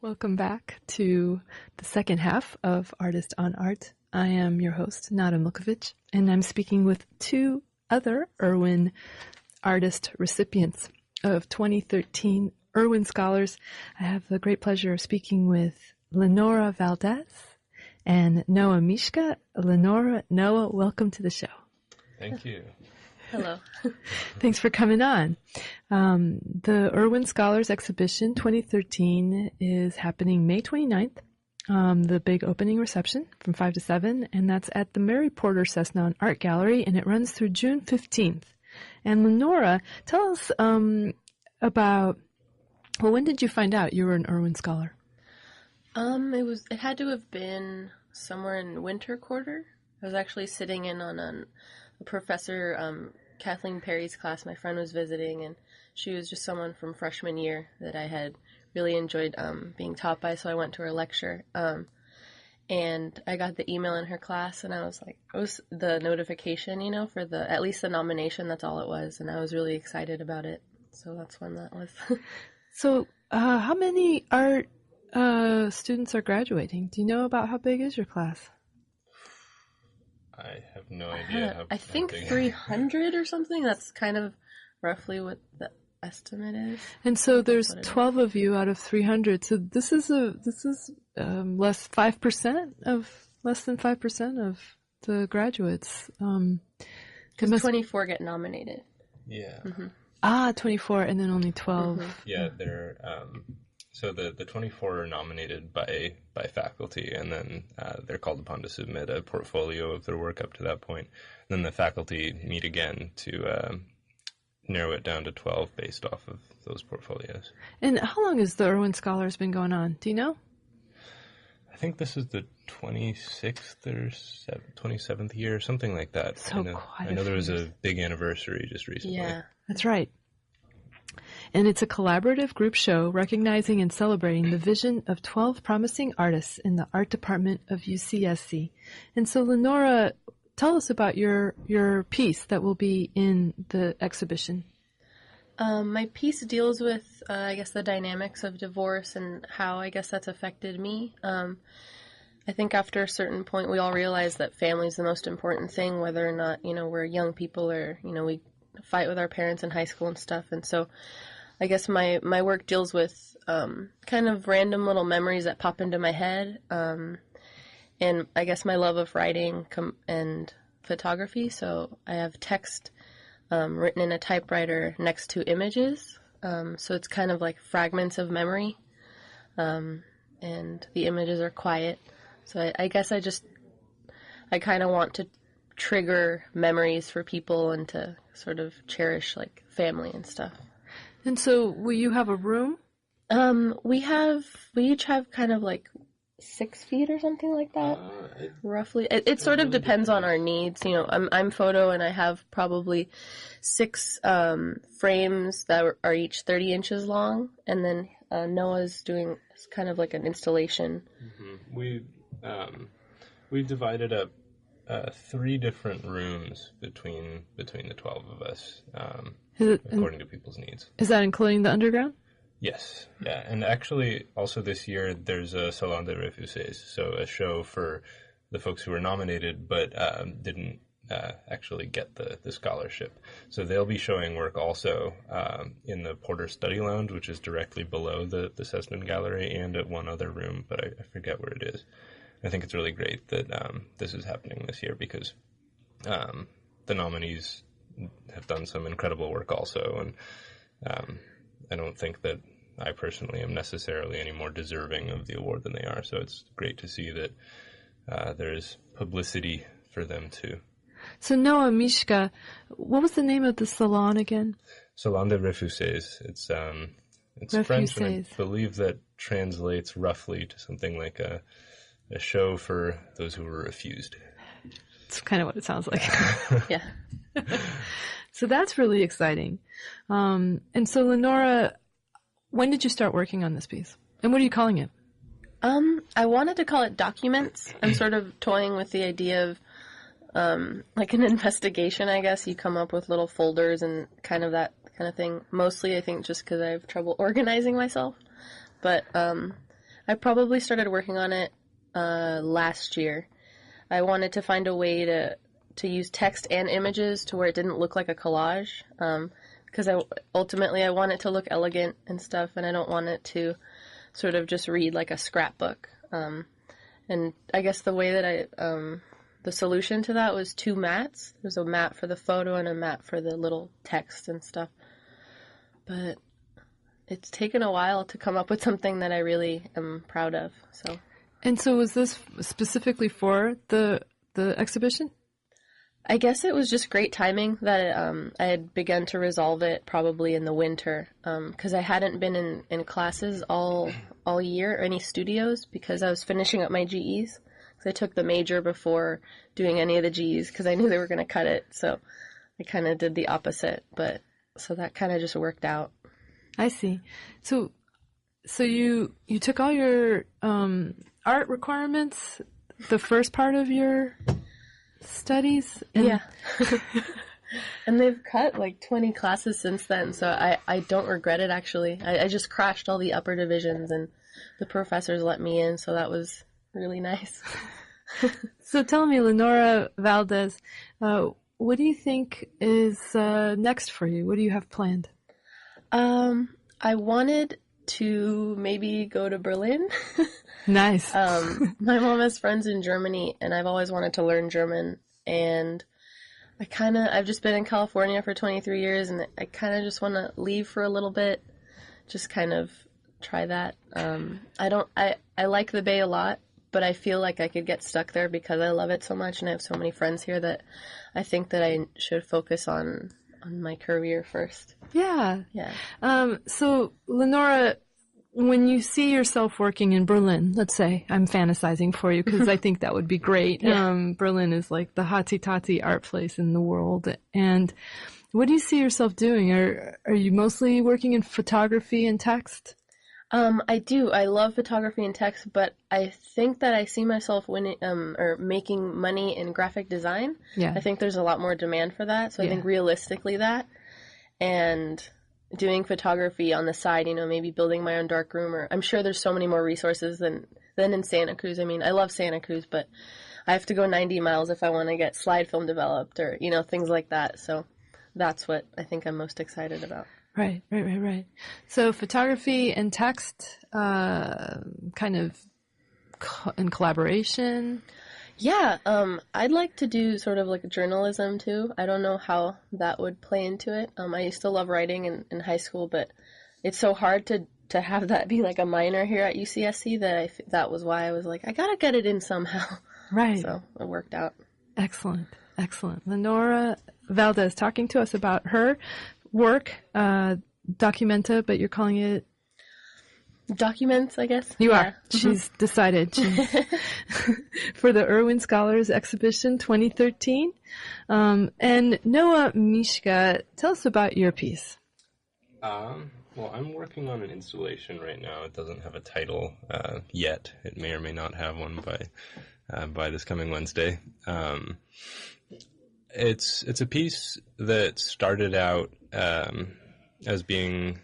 Welcome back to the second half of Artist on Art. I am your host, Nada Milkovich, and I'm speaking with two other Irwin artist recipients of 2013 Irwin Scholars. I have the great pleasure of speaking with Lynora Valdez and Noah Miska. Noah, welcome to the show. Thank you. Hello. Thanks for coming on. The Irwin Scholars Exhibition 2013 is happening May 29th, the big opening reception from 5 to 7, and that's at the Mary Porter Sesnon Art Gallery, and it runs through June 15th. And Lynora, tell us about, when did you find out you were an Irwin Scholar? It had to have been somewhere in winter quarter. I was actually sitting in on a professor, Kathleen Perry's class. My friend was visiting, and she was just someone from freshman year that I had really enjoyed being taught by, so I went to her lecture. And I got the email in her class, and I was like, it was the notification, for at least the nomination, that's all it was, and I was really excited about it. So that's when that was. So how many art students are graduating? Do you know about how big is your class? I have no idea. I think 300 or something. That's kind of roughly what the estimate is. And so there's 12 of you out of 300. So this is less than 5% of the graduates. Because 24 get nominated. Yeah. Mm-hmm. 24, and then only 12. Mm-hmm. Yeah, they're so the 24 are nominated by faculty, and then they're called upon to submit a portfolio of their work up to that point. And then the faculty meet again to narrow it down to 12 based off of those portfolios. And how long has the Irwin Scholars been going on? Do you know? I think this is the 26th or 27th year, something like that. So I know there was a big anniversary just recently. Yeah, that's right. And it's a collaborative group show recognizing and celebrating the vision of 12 promising artists in the art department of UCSC. And so, Lynora, tell us about your piece that will be in the exhibition. My piece deals with, the dynamics of divorce and how, that's affected me. I think after a certain point, we all realize that family is the most important thing, whether or not, we're young people or, we fight with our parents in high school and stuff. And so I guess my work deals with kind of random little memories that pop into my head. And I guess my love of writing and photography. So I have text written in a typewriter next to images. So it's kind of like fragments of memory. And the images are quiet. So I guess I kind of want to trigger memories for people and to sort of cherish like family and stuff. And so will you have a room? We each have kind of like 6 feet or something like that, roughly. It sort of depends on our needs. I'm photo, and I have probably 6 frames that are each 30 inches long, and then Noah's doing kind of like an installation. Mm-hmm. We divided up 3 different rooms between the 12 of us, according to people's needs. Is that including the underground? Yes, yeah, and actually also this year there's a Salon de Refuses, so a show for the folks who were nominated but didn't actually get the scholarship. So they'll be showing work also in the Porter Study Lounge, which is directly below the Sesnon Gallery, and at one other room, but I forget where it is. I think it's really great that this is happening this year because the nominees have done some incredible work also, and I don't think that I personally am necessarily any more deserving of the award than they are. So it's great to see that there is publicity for them too. So Noah Miska, what was the name of the salon again? Salon de Refuses. It's Refuses. French, and I believe that translates roughly to something like a show for those who were refused. It's kind of what it sounds like. Yeah. So that's really exciting. And so, Lynora, when did you start working on this piece? And what are you calling it? I wanted to call it Documents. I'm sort of toying with the idea of like an investigation, I guess. You come up with little folders and kind of that kind of thing. Mostly, I think, just because I have trouble organizing myself. But I probably started working on it last year. I wanted to find a way to use text and images to where it didn't look like a collage, because ultimately I want it to look elegant and stuff, and I don't want it to sort of just read like a scrapbook. And I guess the way that the solution to that was 2 mats. There's a mat for the photo and a mat for the little text and stuff. But it's taken a while to come up with something that I really am proud of. So. And so was this specifically for the exhibition? I guess it was just great timing that I had begun to resolve it probably in the winter, because I hadn't been in classes all year, or any studios, because I was finishing up my GEs. So I took the major before doing any of the Gs because I knew they were going to cut it. So I kind of did the opposite, but so that kind of just worked out. I see. So you took all your art requirements the first part of your studies? Yeah. And they've cut like 20 classes since then, so I don't regret it, actually. I just crashed all the upper divisions, and the professors let me in, so that was really nice. So tell me, Lynora Valdez, what do you think is next for you? What do you have planned? I wanted to maybe go to Berlin. Nice. My mom has friends in Germany, and I've always wanted to learn German, and I've just been in California for 23 years, and I kind of just want to leave for a little bit, just kind of try that. I like the Bay a lot, but I feel like I could get stuck there because I love it so much, and I have so many friends here that I think that I should focus on my career first. Yeah. Yeah. So, Lynora, when you see yourself working in Berlin, let's say, I'm fantasizing for you because I think that would be great. Yeah. Berlin is like the hotsy-totsy art place in the world. And what do you see yourself doing? Are you mostly working in photography and text? I do. I love photography and text, but I think that I see myself winning, or making money in graphic design. Yeah. I think there's a lot more demand for that. So I think realistically that, and doing photography on the side, maybe building my own darkroom, or I'm sure there's so many more resources than in Santa Cruz. I mean, I love Santa Cruz, but I have to go 90 miles if I want to get slide film developed, or, things like that. So that's what I think I'm most excited about. Right. So photography and text, kind of in collaboration. Yeah, I'd like to do sort of like journalism too. I don't know how that would play into it. I used to love writing in high school, but it's so hard to have that be like a minor here at UCSC that was why I was like, I gotta get it in somehow. Right. So it worked out. Excellent. Lynora Valdez talking to us about her work, Documenta, but you're calling it Documents, I guess. You are. She's decided. For the Irwin Scholars Exhibition 2013. And Noah Miska, tell us about your piece. Well, I'm working on an installation right now. It doesn't have a title yet. It may or may not have one by this coming Wednesday. It's a piece that started out as being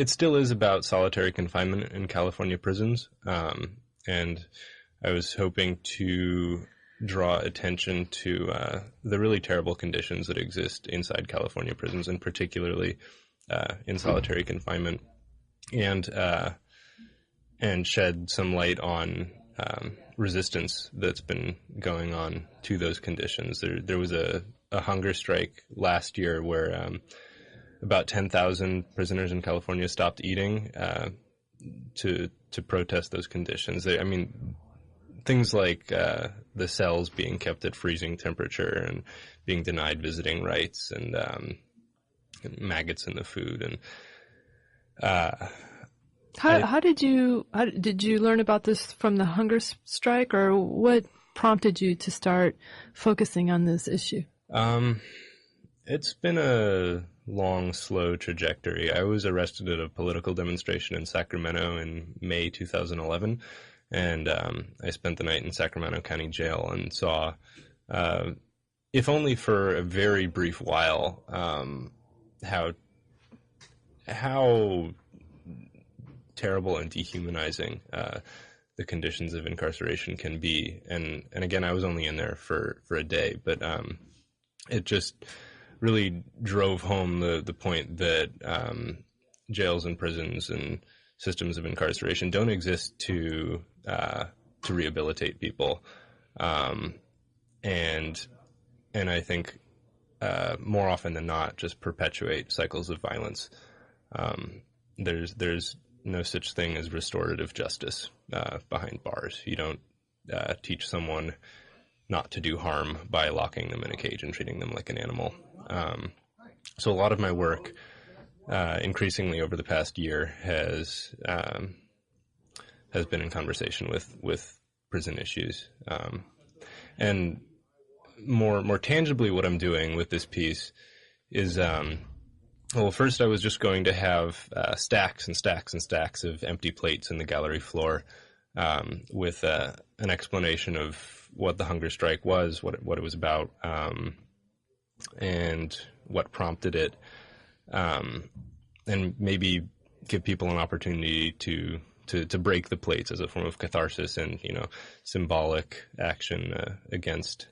it still is about solitary confinement in California prisons, and I was hoping to draw attention to the really terrible conditions that exist inside California prisons, and particularly in solitary confinement, and shed some light on resistance that's been going on to those conditions. There was a hunger strike last year where about 10,000 prisoners in California stopped eating to protest those conditions. Things like the cells being kept at freezing temperature and being denied visiting rights, and maggots in the food. And how did you learn about this from the hunger strike, or what prompted you to start focusing on this issue? It's been a long, slow trajectory. I was arrested at a political demonstration in Sacramento in May 2011, and I spent the night in Sacramento County Jail and saw, if only for a very brief while, how terrible and dehumanizing the conditions of incarceration can be. And again, I was only in there for a day, but it just really drove home the point that jails and prisons and systems of incarceration don't exist to rehabilitate people, and I think more often than not just perpetuate cycles of violence. There's no such thing as restorative justice behind bars. You don't teach someone not to do harm by locking them in a cage and treating them like an animal. So a lot of my work, increasingly over the past year, has been in conversation with prison issues, and more tangibly, what I'm doing with this piece is, well, first I was just going to have stacks and stacks and stacks of empty plates in the gallery floor, with an explanation of what the hunger strike was, what it was about, and what prompted it, and maybe give people an opportunity to break the plates as a form of catharsis and, symbolic action against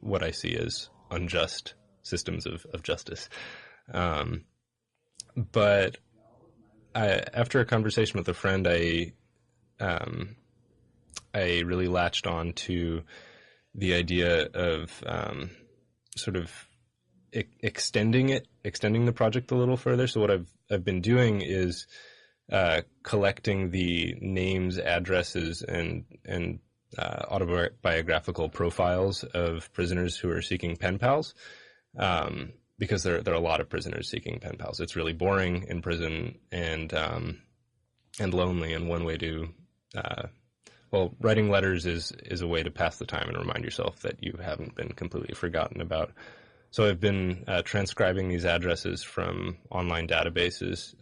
what I see as unjust systems of justice. But after a conversation with a friend, I really latched on to the idea of sort of extending the project a little further. So what I've been doing is collecting the names, addresses, and autobiographical profiles of prisoners who are seeking pen pals, because there are a lot of prisoners seeking pen pals. It's really boring in prison and lonely. And one way to writing letters is a way to pass the time and remind yourself that you haven't been completely forgotten about. So I've been transcribing these addresses from online databases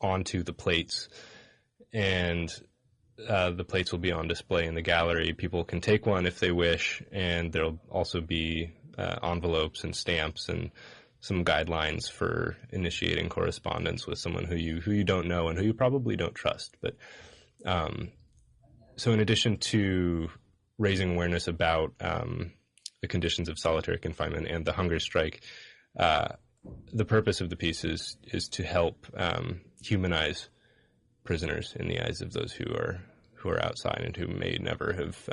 onto the plates, and the plates will be on display in the gallery. People can take one if they wish, and there'll also be envelopes and stamps and some guidelines for initiating correspondence with someone who you don't know and who you probably don't trust. But so in addition to raising awareness about the conditions of solitary confinement and the hunger strike, the purpose of the piece is to help humanize prisoners in the eyes of those who are outside and who may never have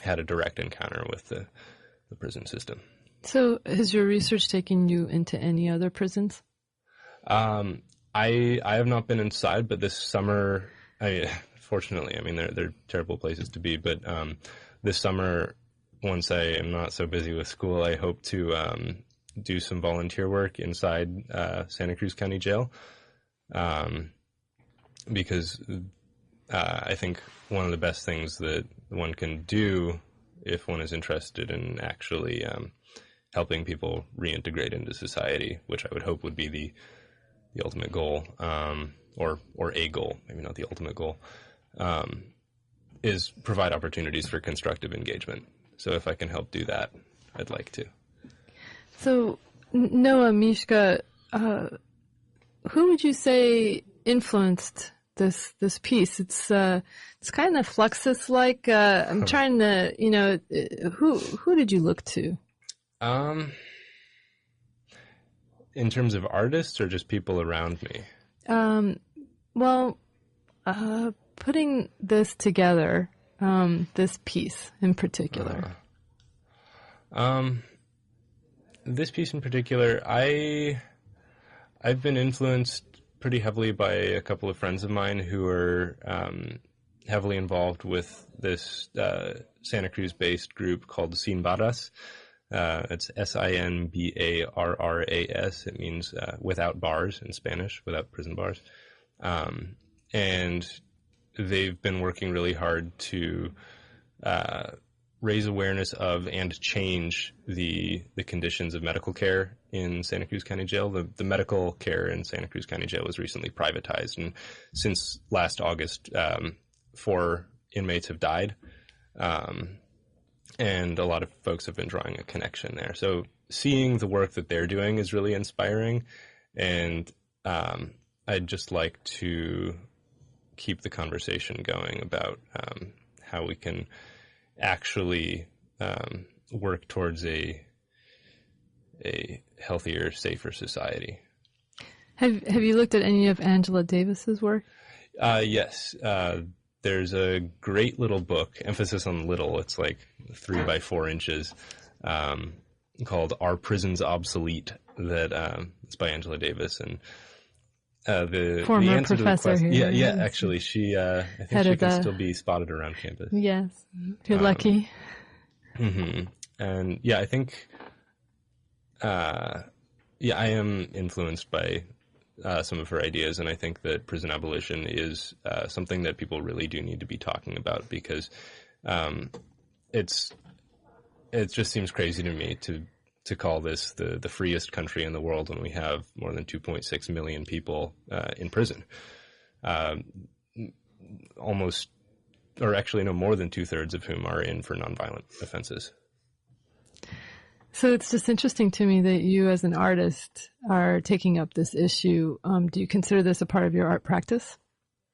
had a direct encounter with the prison system. So has your research taken you into any other prisons? I have not been inside, but this summer, fortunately, they're terrible places to be, but this summer, once I am not so busy with school, I hope to do some volunteer work inside Santa Cruz County Jail, because I think one of the best things that one can do if one is interested in actually helping people reintegrate into society, which I would hope would be the ultimate goal, or a goal, maybe not the ultimate goal, is provide opportunities for constructive engagement. So if I can help do that, I'd like to. So, Noah Miska, who would you say influenced this piece? It's kind of Fluxus-like. I'm trying to, who did you look to? In terms of artists or just people around me? Putting this together, this piece in particular. This piece in particular, I've been influenced pretty heavily by a couple of friends of mine who are heavily involved with this Santa Cruz-based group called Sin Barras. It's Sinbarras. It means without bars in Spanish, without prison bars. And they've been working really hard to raise awareness of and change the conditions of medical care in Santa Cruz County Jail. The medical care in Santa Cruz County Jail was recently privatized, and since last August, 4 inmates have died, and a lot of folks have been drawing a connection there. So seeing the work that they're doing is really inspiring, and I I'd just like to keep the conversation going about how we can actually work towards a healthier, safer society. Have you looked at any of Angela Davis's work? Yes. There's a great little book, emphasis on little, it's like 3 by 4 inches, called Are Prisons Obsolete? That it's by Angela Davis, and the answer to the question, yeah, actually, she I think she can still be spotted around campus. Yes, you're lucky. Mm-hmm. And yeah, I think I am influenced by some of her ideas, and I think that prison abolition is something that people really do need to be talking about, because it just seems crazy to me to call this the freest country in the world when we have more than 2.6 million people in prison. Almost, or actually no, more than 2/3 of whom are in for nonviolent offenses. So it's just interesting to me that you as an artist are taking up this issue. Do you consider this a part of your art practice?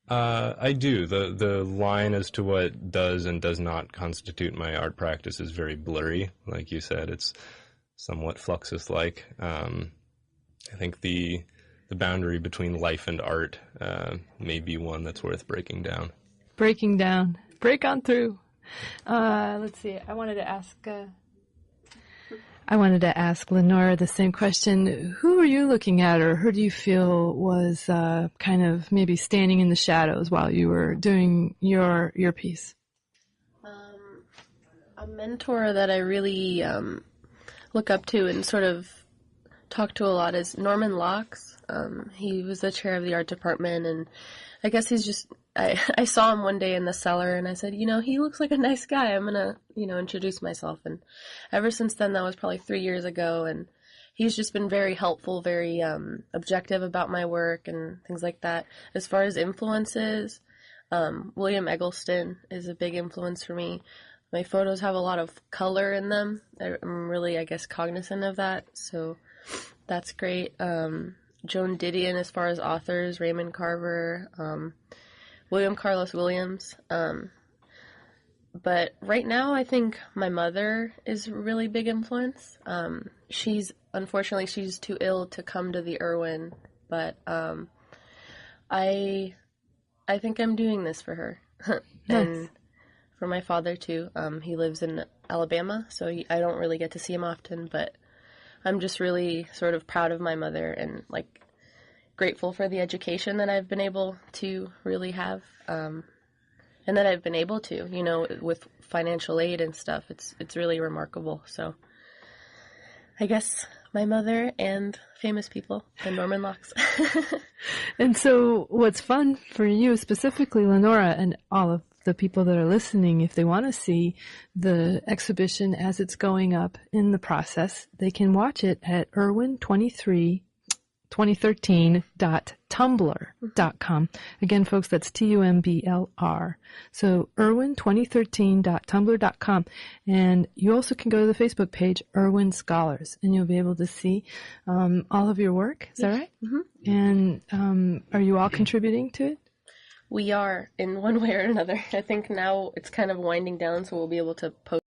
I do. The line as to what does and does not constitute my art practice is very blurry. Like you said, it's somewhat Fluxus-like. I think the boundary between life and art may be one that's worth breaking down. Breaking down. Break on through. Let's see. I wanted to ask Lynora the same question. Who are you looking at, or who do you feel was kind of maybe standing in the shadows while you were doing your piece? A mentor that I really look up to and sort of talk to a lot is Norman Locks. He was the chair of the art department, and I guess he's just, I saw him one day in the cellar, and I said, he looks like a nice guy. I'm going to, introduce myself. And ever since then, that was probably 3 years ago, and he's just been very helpful, very objective about my work and things like that. As far as influences, William Eggleston is a big influence for me. My photos have a lot of color in them. I'm really, I guess, cognizant of that, so that's great. Joan Didion, as far as authors, Raymond Carver, William Carlos Williams. But right now, I think my mother is a really big influence. Unfortunately, she's too ill to come to the Irwin, but I think I'm doing this for her. And for my father, too. He lives in Alabama, so I don't really get to see him often, but I'm just really sort of proud of my mother and, grateful for the education that I've been able to really have, and that I've been able to, with financial aid and stuff. It's really remarkable. So I guess my mother and famous people and Norman Locks. And so what's fun for you specifically, Lynora, and all of the people that are listening, if they want to see the exhibition as it's going up in the process, they can watch it at Irwin2013.tumblr.com. Again, folks, that's TUMBLR. So Irwin2013.tumblr.com. And you also can go to the Facebook page, Irwin Scholars, and you'll be able to see all of your work. Is that right? Mm-hmm. And are you all contributing to it? We are, in one way or another. I think now it's kind of winding down, so we'll be able to post